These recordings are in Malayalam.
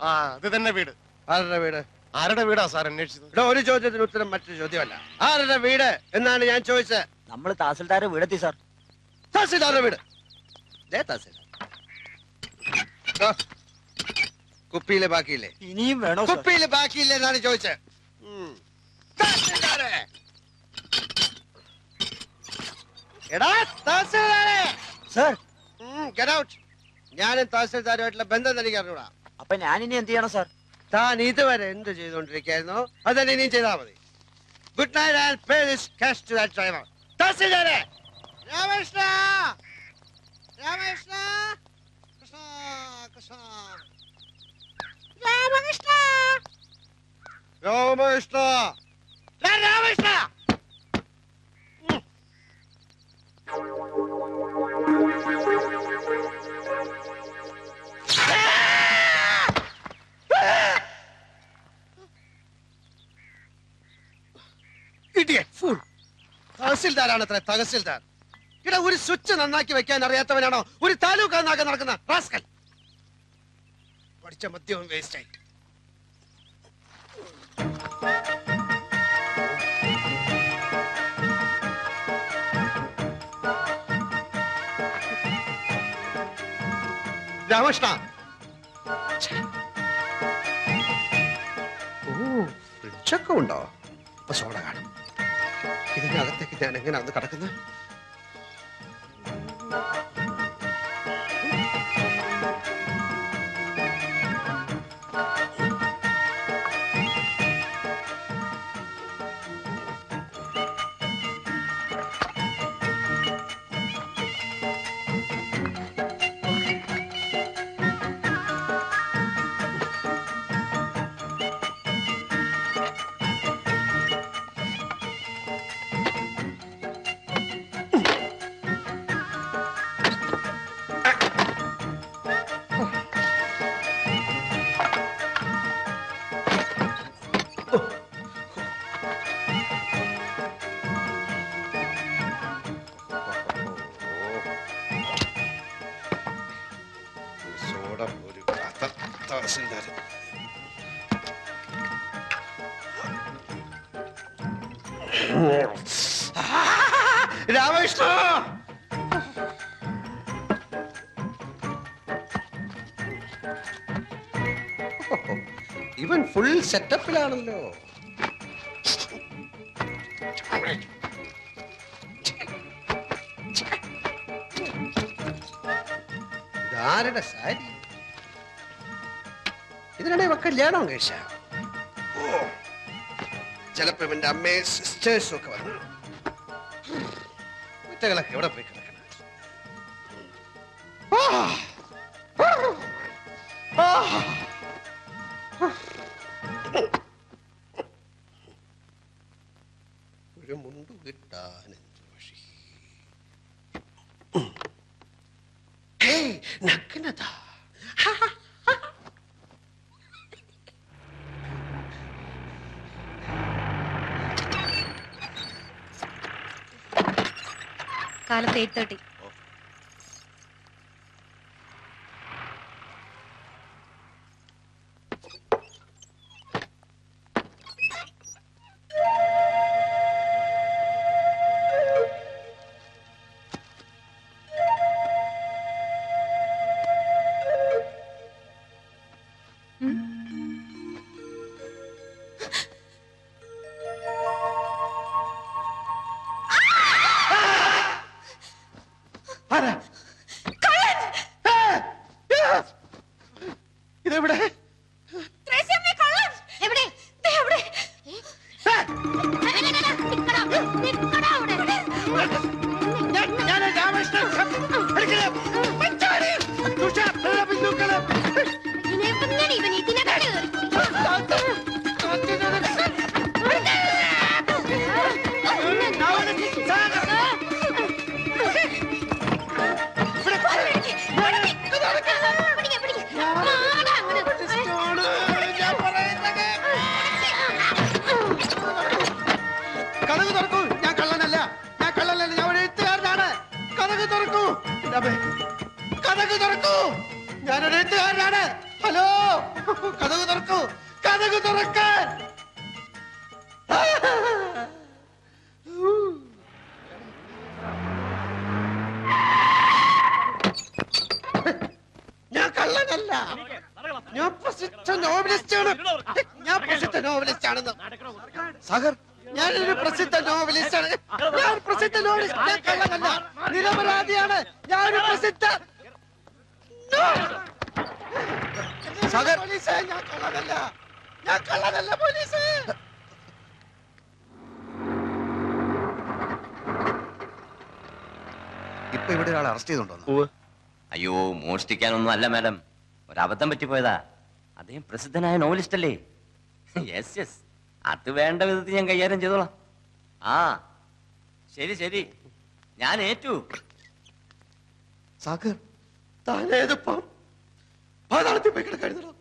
ആ അത് തന്നെ വീട്. ആരുടെ വീട്? ആരുടെ വീടാ സാർ അന്വേഷിച്ചത്? ഇവിടെ ഒരു ചോദ്യത്തിന് ഉത്തരം മറ്റൊരു ചോദ്യമല്ല. ആരുടെ വീട് എന്നാണ് ഞാൻ ചോദിച്ചത്. നമ്മൾ തഹസിൽദാരുടെ വീടെത്തി സാർ. തഹസിൽദാരുടെ വീട്. തഹസിൽദാർ കുപ്പിയില് ബാക്കിയില്ലേ? ഇനിയും വേണോ? കുപ്പിയില് ബാക്കിയില്ലേ എന്നാണ് ചോദിച്ചത്. എടാ തഹസിൽദാരെ സാർ. Get out. ഞാനും തഹസിൽദാരുമായിട്ടുള്ള ബന്ധം എനിക്ക് അറിഞ്ഞൂടാ. അപ്പൊ ഞാനിനി എന്ത് ചെയ്യണം സാർ? താൻ ഇതുവരെ എന്ത് ചെയ്തുകൊണ്ടിരിക്കുകയായിരുന്നോ അതന്നെ ഇനിയും ചെയ്താൽ മതി. Good night and pay this cash to that driver. തഹസിൽദാരെ രാമകൃഷ്ണ രാമകൃഷ്ണ കൃഷ്ണ കൃഷ്ണ രാമകൃഷ്ണ രാമകൃഷ്ണ രാമകൃഷ്ണ. തഹസിൽദാരാണ് അത്ര തഹസിൽദാർ. ഇവിടെ ഒരു സ്വിച്ച് നന്നാക്കി വെക്കാൻ അറിയാത്തവനാണോ ഒരു താലൂക്ക് നന്നാക്കാൻ നടക്കുന്ന റാസ്കൽ? പഠിച്ച മദ്യവും വേസ്റ്റ് ആയി. രാമകൃഷ്ണ. ഓ ഫ്രിഡ്ജൊക്കെ ഉണ്ടോ? സോഡ കാണും. ഇതിന്റെ അകത്തേക്ക് ഞാൻ എങ്ങനെയാണ് കിടക്കുന്നത്? രാമകൃഷ്ണ. ഇവൻ ഫുൾ സെറ്റപ്പിലാണല്ലോ. ഇതാരുടെ സാരി? ഇതിനിടെ ഇവ കല്യാണം കഴിച്ച? ചിലപ്പോ ഇവന്റെ അമ്മയെ സിസ്റ്റേഴ്സും ഒക്കെ വന്നു. കുറ്റകളൊക്കെ എവിടെ പോയി കിടക്കണം? ഒരു മുണ്ടു കിട്ടാൻ എന്ത് വഴി? നഗ്നത. കാലത്ത് 8:30. ഇതെവിടെ? കഥക് തുറക്കൂ, ഞാനൊരു എഴുത്തുകാരനാണ്. ഹലോ, കതക് തുറക്കൂ, കതക് തുറക്കാൻ. ഞാൻ കള്ളനല്ല, ഞാൻ പ്രസിദ്ധ നോവലിസ്റ്റാണ്. ഞാൻ പ്രസിദ്ധ നോവലിസ്റ്റ് ആണെന്ന്. സാഗർ, ഞാനൊരു പ്രസിദ്ധ നോവലിസ്റ്റാണ്. ഞാൻ പ്രസിദ്ധ നോവലിസ്റ്റ്, ഞാൻ കള്ളനല്ല, നിരപരാധിയാണ്. ഞാനൊരു പ്രസിദ്ധ സാഗർ, പോലീസേ, ഞാൻ കള്ളനല്ല, ഞാൻ കള്ളനല്ല പോലീസേ. ഇപ്പൊ ഇവിടെ ഒരാൾ അറസ്റ്റ് ചെയ്തോണ്ടോ? അയ്യോ, മോഷ്ടിക്കാനൊന്നും അല്ല മാഡം, ഒരബദ്ധം പറ്റിപ്പോയതാ. അദ്ദേഹം പ്രസിദ്ധനായ നോവലിസ്റ്റ് അല്ലേ? യെസ് യെസ്, അത് വേണ്ട വിധത്തിൽ ഞാൻ കൈകാര്യം ചെയ്തോളാം. ആ ശരി ശരി, ഞാൻ ഏറ്റു. സാഗർ, താനേതിപ്പം പാതാളത്തിൽ പോയി കിടക്കായിരുന്നോ?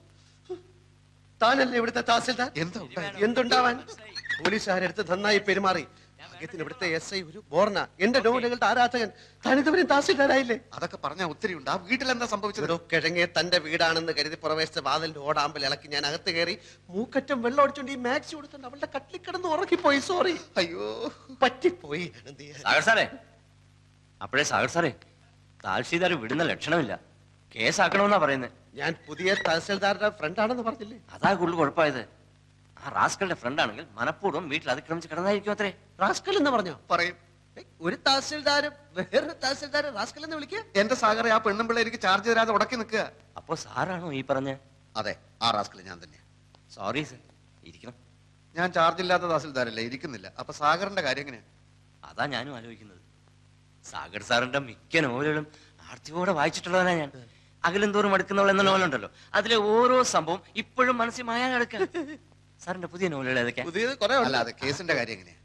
താനല്ലേ ഇവിടുത്തെ തഹസിൽദാർ? എന്താ ഉണ്ടായത്? എന്തുണ്ടാവാൻ? പോലീസുകാരെടുത്ത് നന്നായി പെരുമാറി. ഭാഗ്യത്തിന് ഇവിടുത്തെ SI ഒരു ബോർണ, എന്റെ നോവലുകളുടെ ആരാധകൻ. താനിതുവരെയും തഹസിൽദാരായില്ലേ? അതൊക്കെ പറഞ്ഞാൽ ഒത്തിരി ഉണ്ട്. ആ വീട്ടിൽ എന്താ സംഭവിച്ചത്? ഒരു കിഴങ്ങെ തന്റെ വീടാണെന്ന് കരുതി പുറവേശത്തെ വാതിലിന്റെ ഓടാമ്പൽ ഇളക്കി ഞാൻ അകത്ത് കയറി മൂക്കറ്റം വെള്ളം അടിച്ചോണ്ട് ഈ മാക്സി കൊടുത്തോണ്ട് അവളുടെ കട്ടിൽ കിടന്ന് ഉറങ്ങിപ്പോയി. സോറി, അയ്യോ, പറ്റിപ്പോയി. സാഗർ സാറേ, അപ്പോഴേ സാഗർ സാറേ, താൽഷീദാർ വിടുന്ന ലക്ഷണമില്ല. കേസാക്കണമെന്നാ പറയുന്നത്. ഞാൻ പുതിയ തഹസിൽദാരുടെ ഫ്രണ്ട് ആണെന്ന് പറഞ്ഞില്ലേ? അതാ കൂടുതൽ കുഴപ്പമായത്. ആ റാസ്കളുടെ ഫ്രണ്ട് ആണെങ്കിൽ മനഃപൂർവ്വം വീട്ടിൽ അതിക്രമിച്ച് കിടന്നായിരിക്കും അത്രേ. റാസ്കൽ എന്ന് പറഞ്ഞോ? പറയും. ഒരു തഹസിൽദാരും വേറൊരു തഹസിൽദാരും റാസ്കൽ എന്ന് വിളിക്കുക? എന്റെ സാഗറെ, ആ പെണ്ണും പിള്ളേ എനിക്ക് ചാർജ് തരാതെ ഉടക്കി നിൽക്കുക. അപ്പോ സാറാണോ ഈ പറഞ്ഞ? അതെ, ആ റാസ്കൽ ഞാൻ തന്നെ. സോറി സർ, ഇരിക്കണം. ഞാൻ ചാർജ് ഇല്ലാത്ത തഹസിൽദാരല്ലേ, ഇരിക്കുന്നില്ല. അപ്പൊ സാഗറിന്റെ കാര്യം എങ്ങനെയാ? അതാ ഞാനും ആലോചിക്കുന്നത്. സാഗർ സാറിന്റെ മിക്ക നോവലുകളും ആർത്തിയോടെ വായിച്ചിട്ടുള്ളതാണ് ഞാൻ. അകലും തോറും അടുക്കുന്നവൾ എന്ന നോവലുണ്ടല്ലോ, അതിലെ ഓരോ സംഭവം ഇപ്പോഴും മനസ്സിൽ മായാൻ കിടക്കുക. സാറിന്റെ പുതിയ നോവലുകൾ ഏതൊക്കെയാ? പുതിയത് കുറെ അല്ലാതെ കേസിന്റെ കാര്യം എങ്ങനെയാ?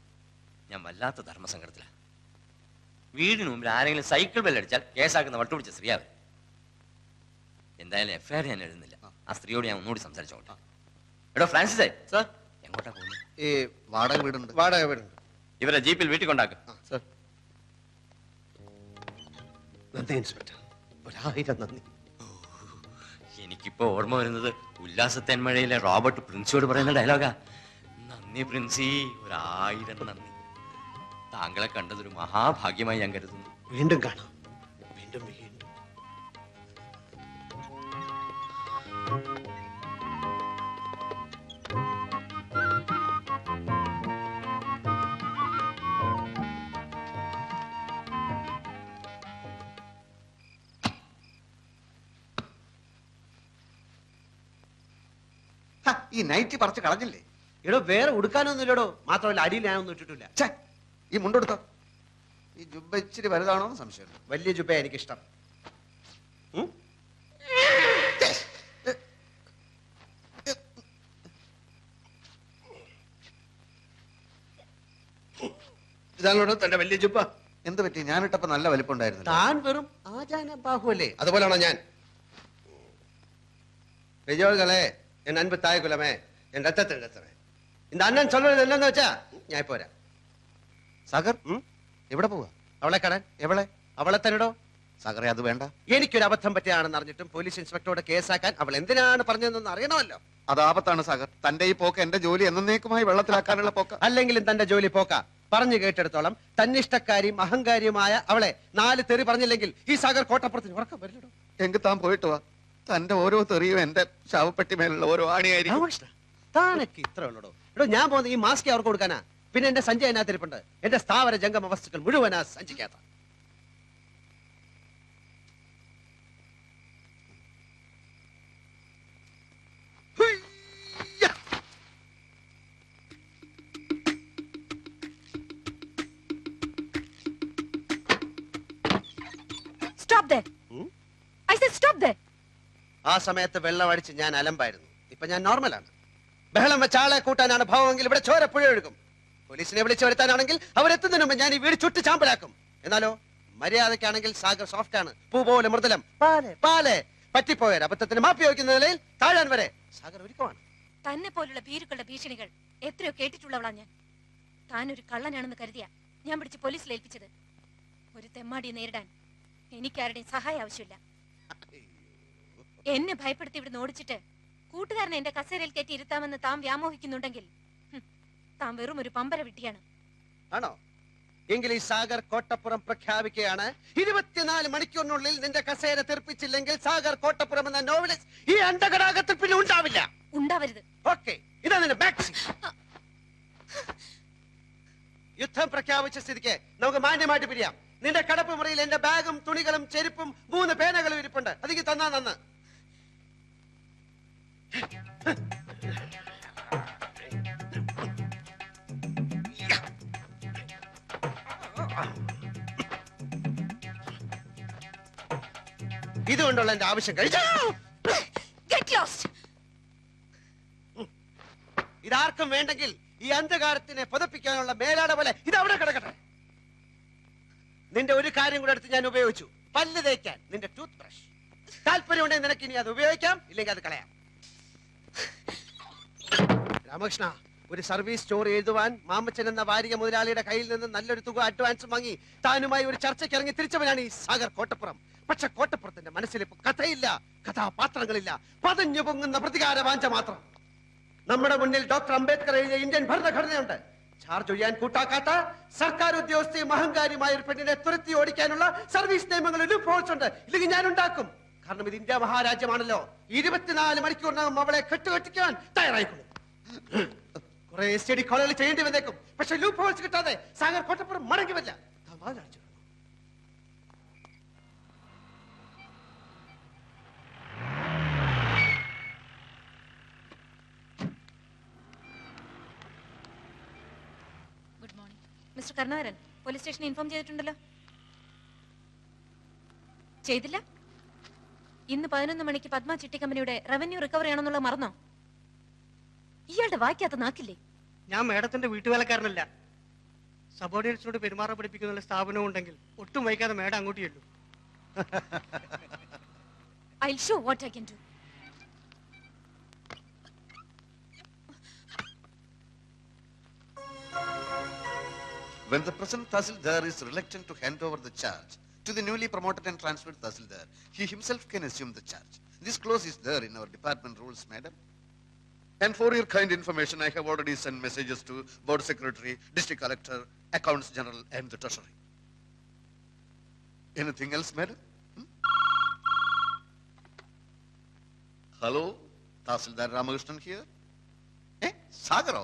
ഞാൻ വല്ലാത്ത ധർമ്മസങ്കടത്തില. വീടിന് മുമ്പിൽ ആരെങ്കിലും സൈക്കിൾ ബെല്ലടിച്ചാൽ കേസാക്കുന്ന വട്ടുപിടിച്ച സ്ത്രീയാവൻ. എന്തായാലും FIR ഞാൻ എഴുതുന്നില്ല. ആ സ്ത്രീയോട് ഞാൻ ഒന്നുകൂടി സംസാരിച്ചോട്ടെ. എടോ ഫ്രാൻസിസേ, സാർ, എങ്ങോട്ടാ പോകുന്നത്? ഈ വാടക വീടുണ്ട്. വാടക വീടുണ്ട്. ഇവരെ ജീപ്പിൽ വീട്ടിൽ കൊണ്ടാക്കും. സാർ, നന്ദി ഇൻസ്പെക്ടർ, 1000 നന്ദി. എനിക്കിപ്പോ ഓർമ്മ വരുന്നത് ഉല്ലാസത്തേന്മഴയിലെ റോബർട്ട് പ്രിൻസിയോട് പറയുന്ന ഡയലോഗാ. നന്ദി പ്രിൻസി, 1000 നന്ദി. താങ്കളെ കണ്ടതൊരു മഹാഭാഗ്യമായി ഞാൻ കരുതുന്നു. വീണ്ടും കാണാം, വീണ്ടും വീണ്ടും. ഹ, ഈ നൈറ്റി പറിച്ച് കളഞ്ഞില്ലേ? എടോ, വേറെ ഉടുക്കാനൊന്നുമില്ലടോ. മാത്രമല്ല അടിയിൽ ഞാനൊന്നും ഇട്ടിട്ടില്ല. ഛെ, ഈ മുണ്ടെടുത്തോ? ഈ ജുബ്ബ ഇച്ചിരി വലുതാണോ എന്ന് സംശയമുണ്ട്. വലിയ ജുബ എനിക്കിഷ്ടം. ഇതാണോ തന്റെ വലിയ ജുബ? എന്ത് പറ്റി? ഞാനിട്ടപ്പോ നല്ല വലിപ്പമുണ്ടായിരുന്നു. താൻ വെറും ആചാന ബാഹുവല്ലേ, അതുപോലാണോ ഞാൻ? பெரியோர்களே, என் அன்பு தாய் குலமே, என் ரத்தத்தில் ரத்தமே, இந்த அண்ணன் சொல்றது என்னன்னு വെച്ചാ ഞാൻ പോരാ. സാഗർ, എവിടെ പോവാ? അവളെ കാണാൻ. എവളെ? അവളെ തന്നെടോ. സാഗറെ, അത് വേണ്ട. എനിക്കൊരു അബദ്ധം പറ്റിയാണെന്ന് അറിഞ്ഞിട്ടും പോലീസ് ഇൻസ്പെക്ടറോട് കേസാക്കാൻ അവൾ എന്തിനാണ് പറഞ്ഞതെന്ന് അറിയണമല്ലോ. അത് ആപത്താണ് സാഗർ. തന്റെ ഈ പോക്ക് എന്റെ ജോലി എന്നേക്കുമായി വെള്ളത്തിലാക്കാനുള്ള പോക്ക. അല്ലെങ്കിലും തന്റെ ജോലി പോക്ക. പറഞ്ഞു കേട്ടെടുത്തോളം തന്നിഷ്ടക്കാരിയും അഹങ്കാരിയുമായ അവളെ 4 തെറി പറഞ്ഞില്ലെങ്കിൽ ഈ സാഗർ കോട്ടപ്പുറത്തിന് ഉറക്കം വരില്ലടോ. എങ്കിൽ താൻ പോയിട്ട് വാ. തന്റെ ഓരോ തെറിയും എന്റെ ശവപ്പെട്ടി മേലുള്ള ഓരോ ആണിയായിരിക്കും. രാമകൃഷ്ണ, താനൊക്കെ ഇത്ര ഉള്ളടോ. എടോ, ഞാൻ പോകുന്ന ഈ മാസ്ക് അവർക്ക് കൊടുക്കാനാ. പിന്നെ എന്റെ സഞ്ചി അതിനകത്തിരിപ്പുണ്ട്. എന്റെ സ്ഥാവര ജംഗമ വസ്തുക്കൾ മുഴുവനാ സഞ്ചിക്കാത്ത. Stop there. I said stop there. ആ സമയത്ത് വെള്ളം അടിച്ച് ഞാൻ അലമ്പായിരുന്നു. ഇപ്പൊ ഞാൻ നോർമലാണ്. ബഹളം വെച്ച ആളെ കൂട്ടാനാണ് ഭാവമെങ്കിൽ ഇവിടെ ചോര പുഴ ഒഴുകും. പോലീസിനെ വിളിച്ചു വരുത്താനാണെങ്കിൽ അവരെത്തുന്നതിന് മുമ്പ് ഞാൻ ഈ വീട് ചുട്ട് ചാമ്പലാക്കും. എന്നാലോ മര്യാദക്കാണെങ്കിൽ സാഗർ സോഫ്റ്റ് ആണ്, പൂ പോലെ മൃദുലം. പാലെ പാലെ പറ്റിപ്പോയ അബദ്ധത്തിന് മാപ്പി വയ്ക്കുന്ന നിലയിൽ താഴാൻ വരെ സാഗർ ഒരുക്കമാണ്. തന്നെ പോലുള്ള ഭീരുക്കളുടെ ഭീഷണികൾ എത്രയോ കേട്ടിട്ടുള്ളവളാ ഞാൻ. താൻ ഒരു കള്ളനാണെന്ന് കരുതിയാ ഞാൻ പിടിച്ച് പോലീസിൽ ഏൽപ്പിച്ചത്. ഒരു തെമ്മാടിയെ നേരിടാൻ എനിക്കാരുടെയും സഹായം ആവശ്യമില്ല. എന്നെ ഭയപ്പെടുത്തി ഇവിടുന്ന് ഓടിച്ചിട്ട് കൂട്ടുകാരനെ എന്റെ കസേരയിൽ കയറ്റി ഇരുത്താമെന്ന് താൻ വ്യാമോഹിക്കുന്നുണ്ടെങ്കിൽ താൻ വെറും ഒരു പമ്പര വിട്ടിയാണ്. ആണോ? എങ്കിൽ ഈ സാഗർ കോട്ടപ്പുറം പ്രഖ്യാപിക്കുകയാണ്, 24 മണിക്കൂറിനുള്ളിൽ നിന്റെ കസേര തെറിപ്പിച്ചില്ലെങ്കിൽ സാഗർ കോട്ടപ്പുറം എന്ന നോവലിസ്റ്റ് ഈ അണ്ടകടാകത്തിൽ പിന്നെ ഉണ്ടാവില്ല. ഉണ്ടാവരുത്. ഓക്കെ, ഇതാ നിന്റെ ബാക്ക് സീറ്റ്. യുദ്ധം പ്രഖ്യാപിച്ച സ്ഥിതിക്ക് നമുക്ക് മാന്യമായിട്ട് പിരിയാം. നിന്റെ കടപ്പ് മുറിയിൽ എന്റെ ബാഗും തുണികളും ചെരുപ്പും 3 പേനകളും ഇരിപ്പുണ്ട്. അതിക്ക് തന്നാ നന്ന്. ഇതുകൊണ്ടുള്ള എന്റെ ആവശ്യം കഴിച്ചു. ഇതാർക്കും വേണ്ടെങ്കിൽ ഈ അന്ധകാരത്തിനെ പതപ്പിക്കാനുള്ള മേലാട പോലെ ഇത് അവിടെ കിടക്കട്ടെ. നിന്റെ ഒരു കാര്യം കൂടെ എടുത്ത് ഞാൻ ഉപയോഗിച്ചു, പല്ല് തേക്കാൻ നിന്റെ ടൂത്ത് ബ്രഷ്. താല്പര്യമുണ്ടെങ്കിൽ നിനക്ക് ഇനി അത് ഉപയോഗിക്കാം, ഇല്ലെങ്കിൽ അത് കളയാം. രാമകൃഷ്ണ, ഒരു സർവീസ് സ്റ്റോറി എഴുതുവാൻ മാമച്ചൻ എന്ന വാരിക മുതലാളിയുടെ കയ്യിൽ നിന്ന് നല്ലൊരു തുക അഡ്വാൻസ് വാങ്ങി താനുമായി ഒരു ചർച്ചയ്ക്ക് ഇറങ്ങി തിരിച്ചവനാണ് ഈ സാഗർ കോട്ടപ്പുറം. പക്ഷെ കോട്ടപ്പുറത്തിന്റെ മനസ്സിൽ ഇപ്പൊ കഥയില്ല, കഥാപാത്രങ്ങളില്ല, പതഞ്ഞു പൊങ്ങുന്ന പ്രതികാര വാഞ്ച മാത്രം. നമ്മുടെ മുന്നിൽ ഡോക്ടർ അംബേദ്കർ എഴുതിയ ഇന്ത്യൻ ഭരണഘടനയുണ്ട്. ചാർജ് ഒഴിയാൻ കൂട്ടാക്കാത്ത സർക്കാർ ഉദ്യോഗസ്ഥയും അഹങ്കാരിയുമായ ഒരു പെണ്ണിനെ തുരത്തി ഓടിക്കാനുള്ള സർവീസ് നിയമങ്ങളിൽ ലൂപ്പ് ഹോൾസ് ഉണ്ട്. ഇല്ലെങ്കിൽ ഞാൻ ഉണ്ടാക്കും. കാരണം ഇത് ഇന്ത്യ മഹാരാജ്യമാണല്ലോ. 24 മണിക്കൂറിനകം അവളെ കെട്ടുകെട്ടിക്കാൻ തയ്യാറായിക്കൊള്ളു. കുറെ സ്റ്റഡി കോളുകൾ ചെയ്യേണ്ടി വന്നേക്കും. പക്ഷെ ലൂപ്പ് ഹോൾസ് കിട്ടാതെ സാഗർ കോട്ടപ്പുറം മടങ്ങി വരില്ല. Good morning mister Karunakaran. Police സ്റ്റേഷനിൽ ഇൻഫോം ചെയ്തിട്ടുണ്ടല്ലോ. ചെയ്തില്ല? ഇന്ന് 11 മണിക്ക് പത്മ ചിട്ടി കമ്പനിയുടെ റവന്യൂ റിക്കവറി ആണെന്നുള്ളത് മറന്നോ? ഇയാളുടെ വായിക്കാത്ത നാക്കില്ലേ? ഞാൻ മേഡത്തിന്റെ വീട്ടുവേലക്കാരനല്ല. സബോർഡിനേറ്റ്സിനോട് പെരുമാറാൻ പഠിപ്പിക്കുന്ന സ്ഥാപനം ഉണ്ടെങ്കിൽ ഒട്ടും വൈകാതെ മേഡം അങ്ങോട്ട് ചെല്ലു. I'll show what I can do. When the present Tahsildar is reluctant to hand over the charge to the newly promoted and transferred Tahsildar, he himself can assume the charge. This clause is there in our department rules, madam. And for your kind information, I have already sent messages to Board Secretary, District Collector, Accounts General, and the Treasury. Anything else, madam? Hello, Tahsildar Ramakrishnan here. സാഗറോ?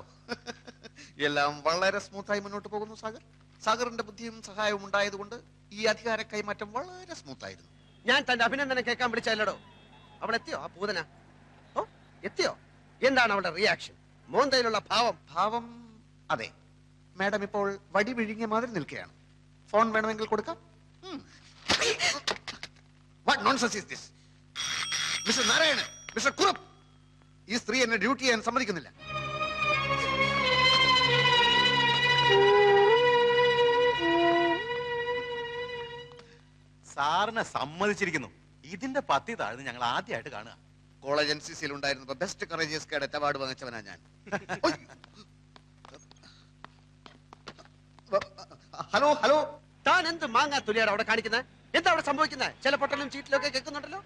എല്ലാം വളരെ സ്മൂത്തായി മുന്നോട്ട് പോകുന്നു സാഗർ. സാഗറിന്റെ ബുദ്ധിയും സഹായവും ഉണ്ടായതുകൊണ്ട് ഈ അധികാര കൈമാറ്റം വളരെ സ്മൂത്തായിരുന്നു. ഞാൻ തന്റെ അഭിനന്ദനം കേൾക്കാൻ വിളിച്ചല്ലോ. അവൾ എത്തിയോ? ആ പൂതന ഓ എത്തിയോ? എന്താണ് അവളുടെ റിയാക്ഷൻ? മോന്തയിലുള്ള ഭാവം അതെ, മാഡം ഇപ്പോൾ വടി വിഴുങ്ങിയ മാതിരി നിൽക്കുകയാണ്. ഫോൺ വേണമെങ്കിൽ കൊടുക്കാം. What nonsense is this? Mister Narayanan, mister Kurup, ഈ സ്ത്രീ എന്നെ ഡ്യൂട്ടി ചെയ്യാൻ സമ്മതിക്കുന്നില്ല. സാറിനെ സമ്മതിച്ചിരിക്കുന്നു. ഇതിന്റെ പത്തി താഴ്ന്ന് ഞങ്ങൾ ആദ്യമായിട്ട് കാണുക. കോളേജ് NCCയിൽ ഉണ്ടായിരുന്നപ്പോ ബെസ്റ്റ് കറേജിയസ് കേഡറ്റ് അവാർഡ് വാങ്ങിച്ചവനാ ഞാൻ. ഹലോ ഹലോ, താൻ എന്ത് മാങ്ങാ തുലിയാണ് അവിടെ കാണിക്കുന്നത്? എന്താ അവിടെ സംഭവിക്കുന്നത്? ചില പൊട്ടലും ചീറ്റിലും ഒക്കെ കേൾക്കുന്നുണ്ടല്ലോ.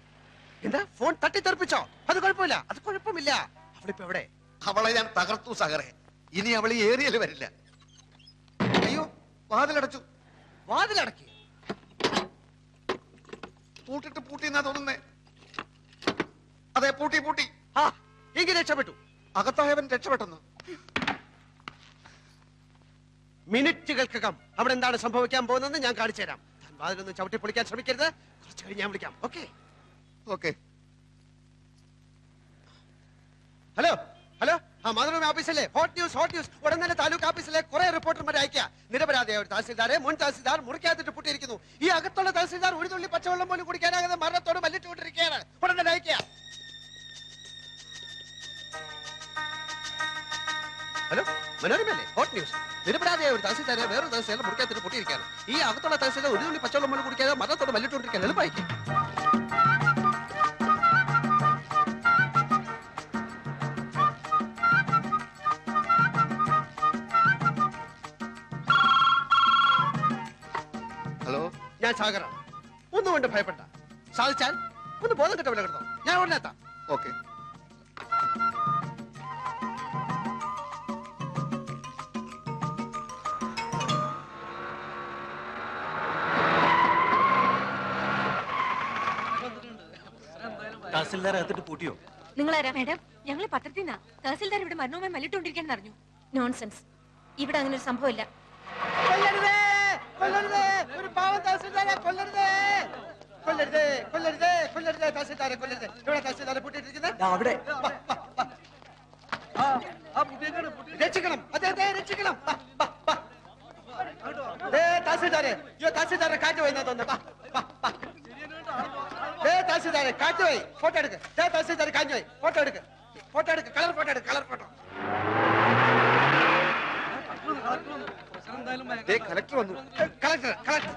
എന്താ ഫോൺ തട്ടിത്തെറിപ്പിച്ചോ? അത് കുഴപ്പമില്ല, അത് കുഴപ്പമില്ല. അവളിപ്പോ എവിടെ? അവളെ ഞാൻ തകർത്തു സാഗറെ. ഇനി അവൾ ഈ ഏരിയയിൽ വരില്ല. അയ്യോ, വാതിലടച്ചു. വാതിലടക്കി? പൂട്ടിട്ട് പൂട്ടി എന്നാ തോന്നുന്നേ. അതെ, പൂട്ടി പൂട്ടി. ആ, എങ്കിൽ രക്ഷപ്പെട്ടു. അകത്തായവൻ രക്ഷപ്പെട്ടെന്ന്. മിനിറ്റുകൾക്കകം അവിടെ എന്താണ് സംഭവിക്കാൻ പോകുന്നത് ഞാൻ കാണിച്ചു തരാം. വാതിലൊന്ന് ചവിട്ടി പൊളിക്കാൻ ശ്രമിക്കരുത്. കുറച്ച് കഴിഞ്ഞ് ഞാൻ വിളിക്കാം. Okay okay. ഹലോ ഹലോ, ആ മാതൃഭൂമി ഓഫീസല്ലേ? Hot news, hot news. ഉടൻ തന്നെ താലൂക്ക് ഓഫീസിലെ കുറെ റിപ്പോർട്ടർമാരെ അയക്കുക. നിരപരാധിയായ ഒരു തഹസിൽദാരെ മുൻ തഹസിൽദാർ മുറിക്കാത്തിട്ട് പൂട്ടിയിരിക്കുന്നു. ഈ അകത്തുള്ള തഹസിൽദാർ ഒരു തുള്ളി പച്ചവെള്ളം പോലും കുടിക്കാനാകാതെ മരണത്തോട് മല്ലിട്ടുകൊണ്ടിരിക്കുകയാണ്. ഉടൻ തന്നെ അയക്കുക. ഹലോ, മനോരമല്ലേ? Hot news. നിരപരാധിയായ ഒരു തഹസിൽദാരെ വേറൊരു തഹസിൽദാരെ മുറിക്കാത്തിട്ട് പൂട്ടിയിരിക്കുകയാണ്. ഈ അകത്തുള്ള തഹസിൽദാർ ഒരു തുള്ളി പച്ചവെള്ളം പോലും കുടിക്കാതെ മരണത്തോട് മല്ലിട്ടുകൊണ്ടിരിക്കുകയാണ്. എളുപ്പമായിരിക്കും. ഹലോ, ഞാൻ സാഗറാണ്. ഒന്നുകൊണ്ട് ഭയപ്പെട്ട. സാധിച്ചാൽ ഒന്ന് ബോധം കിട്ട കിടന്നോ, ഞാൻ ഉടനെ എത്താം. ഓക്കെ. തഹസിൽദാർ അകത്തിട്ട് പൂട്ടിയോ? നിങ്ങളാരാ? മാഡം, ഞങ്ങൾ പത്രത്തിൽ നിന്നാ. തഹസിൽദാർ ഇവിടെ മരണവുമായി മല്ലിട്ടുകൊണ്ടിരിക്കാൻ അറിഞ്ഞു. നോൺസെൻസ്. ഇവിടെ അങ്ങനെ ഒരു സംഭവമില്ല. കൊല്ലരുതേ, കൊല്ലരുതേ, ഒരു പാവം തഹസിൽദാരെ കൊല്ലരുതേ, കൊല്ലരുതേ, കൊല്ലരുതേ, കൊല്ലരുതേ, തഹസിൽദാരെ കൊല്ലരുതേ. എവിടെ തഹസിൽദാരെ പൂട്ടിയിട്ടിരിക്കുന്നത്? അവിടെ രക്ഷിക്കണം, അദ്ദേഹത്തെ രക്ഷിക്കണം. തഹസിൽദാരെ, തഹസിൽദാരെ കാറ്റ് പോയി തോന്നുന്നു. തഹസിൽദാരെ കാറ്റ് പോയി, ഫോട്ടോ എടുക്ക്. തഹസിൽദാരെ കാറ്റ് പോയി, ഫോട്ടോ എടുക്ക്, ഫോട്ടോ എടുക്ക്, കളർ ഫോട്ടോ എടുക്ക്, കളർ ഫോട്ടോ. കളക്ടർ വന്നു. Collector, collector.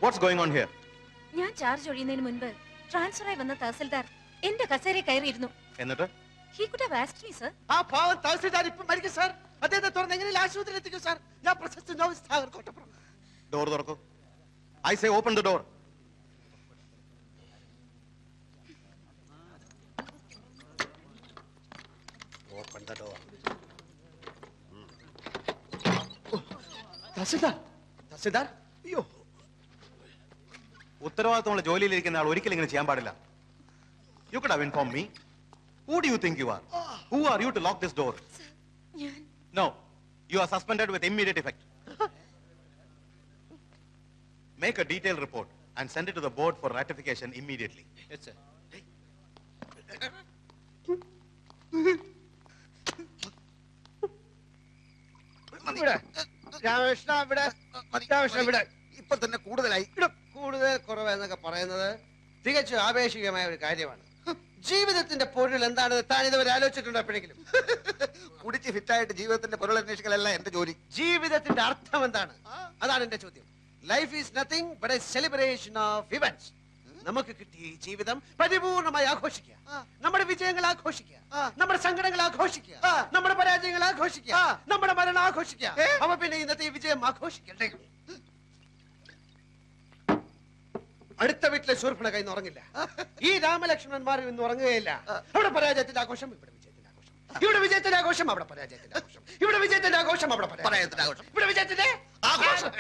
What's going on here? ഞാൻ ചാർജ് ഒഴിയുന്നതിന് മുൻപ് ട്രാൻസ്ഫറായി വന്ന തഹസിൽദാർ എന്റെ കസേരയിൽ കയറിയിരുന്നു. എന്നിട്ട് he could have asked me, sir. ആ പാവം തഹസിൽദാർ ഇപ്പൊ മരിക്കും സാർ. അദ്ദേഹത്തെ തുറന്ന് എങ്ങനെയും ആശുപത്രിയിൽ എത്തിക്കും സാർ. ഞാൻ പ്രശസ്ത നോവലിസ്റ്റ് സാഗർ കോട്ടപ്പുറം. ഡോർ തുറക്കൂ. I say open the door. Open the door. Tahsildar, tahsildar, അയ്യോ. ഉത്തരവാദിത്തമുള്ള ജോലിയിലിരിക്കുന്ന ആൾ ഒരിക്കലും ഇങ്ങനെ ചെയ്യാൻ പാടില്ല. You could have inform me. Who do you think you are? Who are you to lock this door? ഞാൻ No, you are suspended with immediate effect. Make a detailed report and send it to the board for ratification immediately. Yes, sir. ഇവിടെ രാമകൃഷ്ണ, ഇവിടെ രാമകൃഷ്ണ, ഇവിടെ ഇപ്പൊ തന്നെ കൂടുതലായി. ഇവിടെ കൂടുതൽ കുറവ് എന്നൊക്കെ പറയുന്നത് തികച്ചും ആപേക്ഷികമായ ഒരു കാര്യമാണ്. ജീവിതത്തിന്റെ പൊരുൾ എന്താണെന്ന് താൻ ഇതുവരെ ആലോചിച്ചിട്ടുണ്ടോ എപ്പോഴെങ്കിലും? കുടിച്ച് ഫിറ്റായിട്ട് ജീവിതത്തിന്റെ പൊരുൾ അന്വേഷിക്കലല്ല എന്റെ ജോലി. ജീവിതത്തിന്റെ അർത്ഥം എന്താണ്? അതാണ് എന്റെ ചോദ്യം. Life is nothing but A celebration of events. നമുക്ക് കിട്ടിയ ഈ ജീവിതം പരിപൂർണമായി ആഘോഷിക്കുക. നമ്മുടെ വിജയങ്ങൾ ആഘോഷിക്കുക, നമ്മുടെ സങ്കടങ്ങൾ ആഘോഷിക്കുക, നമ്മുടെ പരാജയങ്ങൾ ആഘോഷിക്കുക, നമ്മുടെ മരണം ആഘോഷിക്കുക. അപ്പൊ പിന്നെ ഇന്നത്തെ ഈ വിജയം ആഘോഷിക്കണ്ടേ? അടുത്ത വീട്ടിലെ ശൂർഭണ കൈന്ന് ഉറങ്ങില്ല. ഈ രാമലക്ഷ്മണന്മാർ ഇന്ന് ഉറങ്ങുകയില്ല. അവിടെ പരാജയത്തിന്റെ ആഘോഷം, ഇവിടെ വിജയത്തിന്റെ ആഘോഷം. ഇവിടെ വിജയത്തിന്റെ ആഘോഷം, അവിടെ പരാജയത്തിന്റെ ആഘോഷം. ഇവിടെ വിജയത്തിന്റെ ആഘോഷം, അവിടെ പരാജയത്തിന്റെ ആഘോഷം. ഇവിടെ വിജയത്തിന്റെ ആഘോഷം.